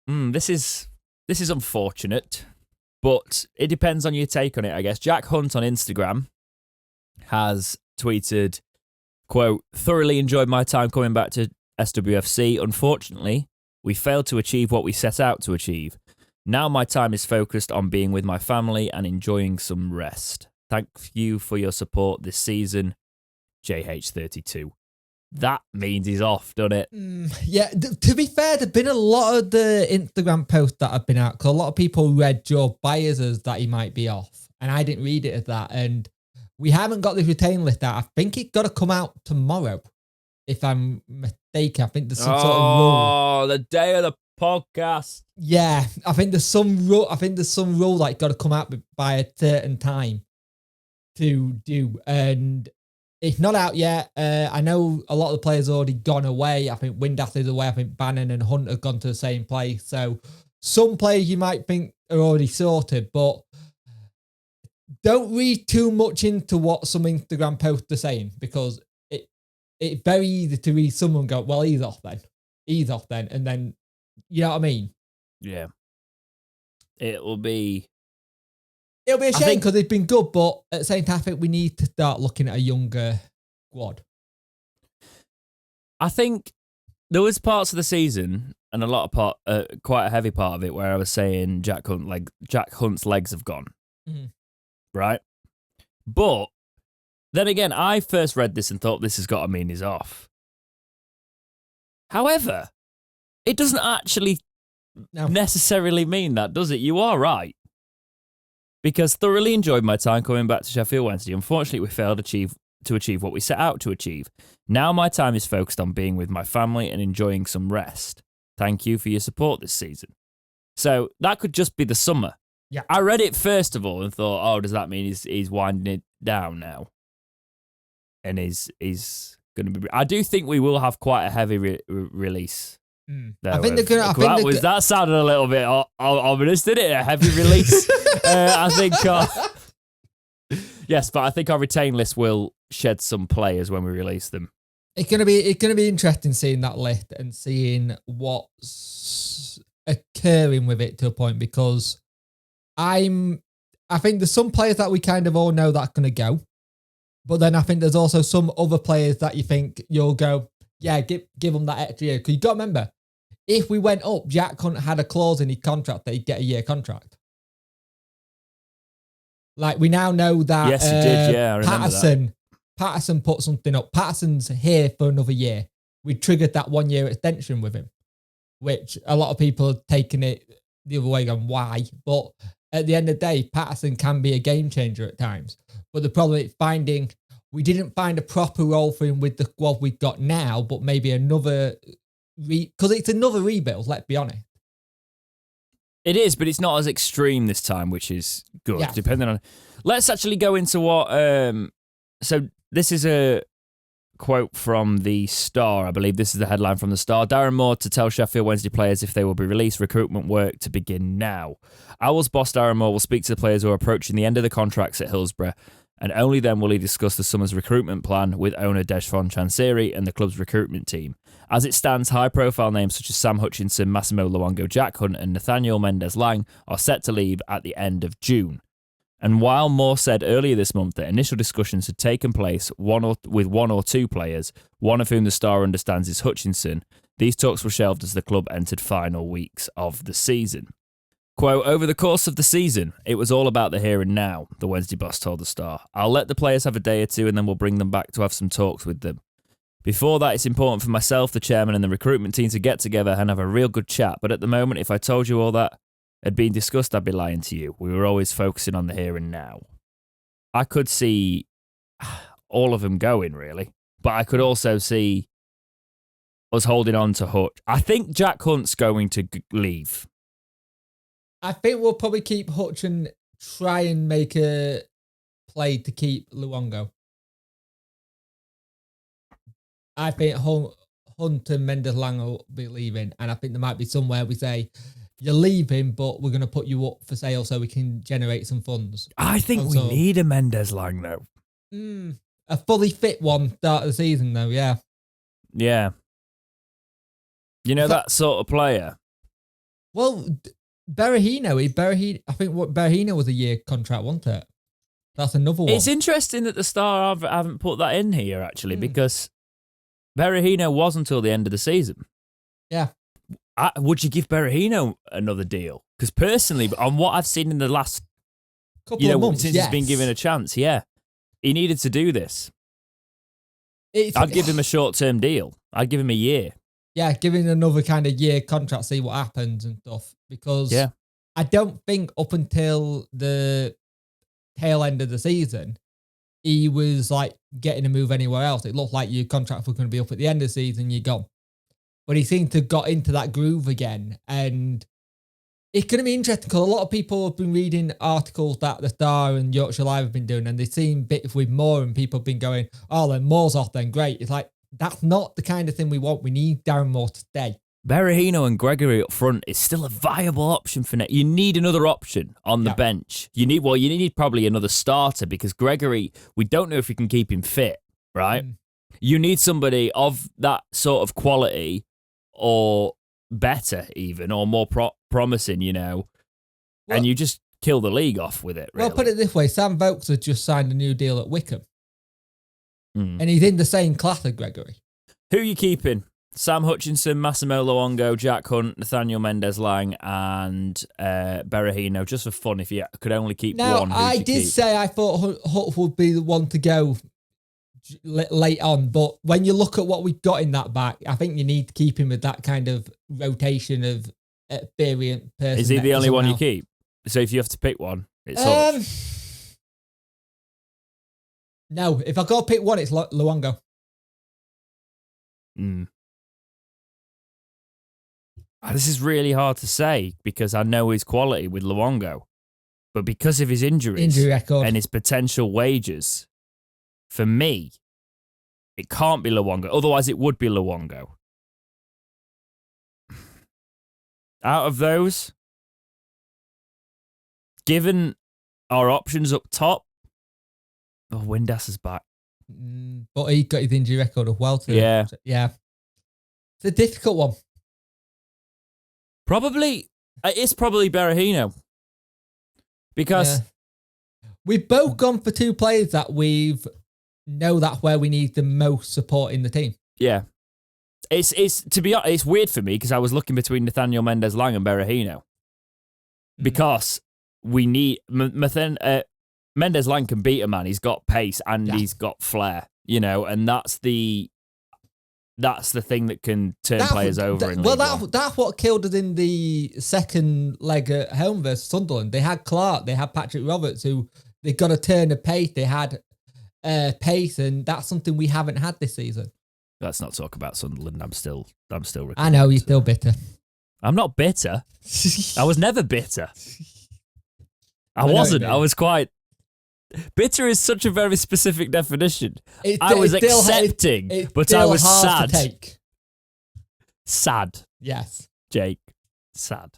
This is unfortunate, but it depends on your take on it, I guess. Jack Hunt on Instagram has tweeted, quote, thoroughly enjoyed my time coming back to SWFC. Unfortunately, we failed to achieve what we set out to achieve. Now my time is focused on being with my family and enjoying some rest. Thank you for your support this season, JH32. That means he's off, doesn't it? Yeah, to be fair, there's been a lot of the Instagram posts that have been out, because a lot of people read your bias as that he might be off, and I didn't read it as that, and we haven't got this retain list out. I think it's got to come out tomorrow, if I'm mistaken. I think there's some sort of rule. Oh, the day of the podcast. Yeah, I think there's some rule. I think there's some rule like got to come out by a certain time to do, and it's not out yet. I know a lot of the players have already gone away. I think Windass is away. I think Bannon and Hunt have gone to the same place. So some players you might think are already sorted, but don't read too much into what some Instagram posts are saying, because it's very easy to read someone and go, well, he's off then. And then, you know what I mean? Yeah. It'll be a shame because it's been good, but at the same time, I think we need to start looking at a younger squad. I think there was parts of the season, and a lot of quite a heavy part of it, where I was saying Jack Hunt's legs have gone. Mm. Right? But then again, I first read this and thought this has got to mean he's off. However, it doesn't actually necessarily mean that, does it? You are right. Because thoroughly enjoyed my time coming back to Sheffield Wednesday. Unfortunately, we failed to achieve what we set out to achieve. Now my time is focused on being with my family and enjoying some rest. Thank you for your support this season. So that could just be the summer. Yeah. I read it first of all and thought, oh, does that mean he's winding it down now? And he's going to be... I do think we will have quite a heavy release. I think they're going to... That sounded a little bit ominous, didn't it? A heavy release. I think... yes, but I think our retain list will shed some players when we release them. It's gonna be interesting seeing that list and seeing what's occurring with it to a point, because I think there's some players that we kind of all know that are gonna go, but then I think there's also some other players that you think you'll go, yeah, give them that extra year, because you got to remember, if we went up, Jack Hunt had a clause in his contract that he'd get a year contract. Like, we now know that... Yes, he did, yeah, I remember that. Patterson put something up. Patterson's here for another year. We triggered that 1 year extension with him, which a lot of people have taken it the other way, going, why? But at the end of the day, Patterson can be a game changer at times. But the problem is we didn't find a proper role for him with the squad we've got now, but maybe another... Because it's another rebuild, let's be honest. It is, but it's not as extreme this time, which is good, Yeah. depending on... Let's actually go into what... So this is a quote from the Star. I believe this is the headline from the Star. Darren Moore to tell Sheffield Wednesday players if they will be released. Recruitment work to begin now. Owls boss Darren Moore will speak to the players who are approaching the end of the contracts at Hillsborough, and only then will he discuss the summer's recruitment plan with owner Deshfon Chansiri and the club's recruitment team. As it stands, high-profile names such as Sam Hutchinson, Massimo Luongo, Jack Hunt and Nathaniel Mendez-Laign are set to leave at the end of June. And while Moore said earlier this month that initial discussions had taken place with one or two players, one of whom the Star understands is Hutchinson, these talks were shelved as the club entered final weeks of the season. Quote, over the course of the season, it was all about the here and now, the Wednesday boss told the Star. I'll let the players have a day or two and then we'll bring them back to have some talks with them. Before that, it's important for myself, the chairman and the recruitment team to get together and have a real good chat. But at the moment, if I told you all that had been discussed, I'd be lying to you. We were always focusing on the here and now. I could see all of them going, really. But I could also see us holding on to Hutch. I think Jack Hunt's going to leave. I think we'll probably keep Hutch and try and make a play to keep Luongo. I think Hunt and Mendez-Laign will be leaving, and I think there might be somewhere we say, you're leaving, but we're going to put you up for sale so we can generate some funds. I think we need a Mendez-Laign, though. A fully fit one start of the season, though, yeah. Yeah. You know, that sort of player. Well, Berahino, I think what Berahino was a year contract, wasn't it? That's another one. It's interesting that the Star haven't put that in here, actually, because Berahino was until the end of the season. Yeah. Would you give Berahino another deal? Because personally, on what I've seen in the last couple of months, since he's been given a chance, he needed to do this. I'd give him a short-term deal. I'd give him a year. Yeah, give him another kind of year contract, see what happens and stuff. Because I don't think up until the tail end of the season, he was like getting a move anywhere else. It looked like your contract was going to be up at the end of the season, you're gone. But he seemed to have got into that groove again. And it's going to be interesting because a lot of people have been reading articles that the Star and Yorkshire Live have been doing, and they've seen bits with Moore, and people have been going, oh, then Moore's off then, great. It's like, that's not the kind of thing we want. We need Darren Moore to stay. Berahino and Gregory up front is still a viable option for next. You need another option on the bench. You need probably another starter because Gregory, we don't know if we can keep him fit, right? You need somebody of that sort of quality or better even, or more promising, and you just kill the league off with it, really. Well, put it this way, Sam Vokes has just signed a new deal at Wickham. And he's in the same class as Gregory. Who are you keeping? Sam Hutchinson, Massimo Luongo, Jack Hunt, Nathaniel Mendez-Laign, and Berahino, just for fun, if you could only keep one. Now, I did say I thought Hutt would be the one to go late on, but when you look at what we've got in that back, I think you need to keep him with that kind of rotation of experienced person. Is he the only one you keep? So if you have to pick one, it's Hutch. No, if I go pick one, it's Luongo. This is really hard to say because I know his quality with Luongo, but because of his injury record and his potential wages, for me, it can't be Luongo. Otherwise, it would be Luongo. Out of those, given our options up top, Windass is back. But he got his injury record as well, too. Yeah. Yeah. It's a difficult one. It's probably Berahino. Because we've both gone for two players that know that's where we need the most support in the team. Yeah. It's to be honest, it's weird for me because I was looking between Nathaniel Mendez-Laign and Berahino. Because we need Mendez-Laign can beat a man. He's got pace and he's got flair, and that's the thing that can turn players over in League One. That's what killed us in the second leg at home versus Sunderland. They had Clark, they had Patrick Roberts, who they got a turn of pace. They had pace, and that's something we haven't had this season. Let's not talk about Sunderland. I'm still recording. I know you're still bitter. I'm not bitter. I was never bitter. I wasn't. I was quite. Bitter is such a very specific definition. I was accepting, but I was sad. To take. Sad. Yes. Jake. Sad.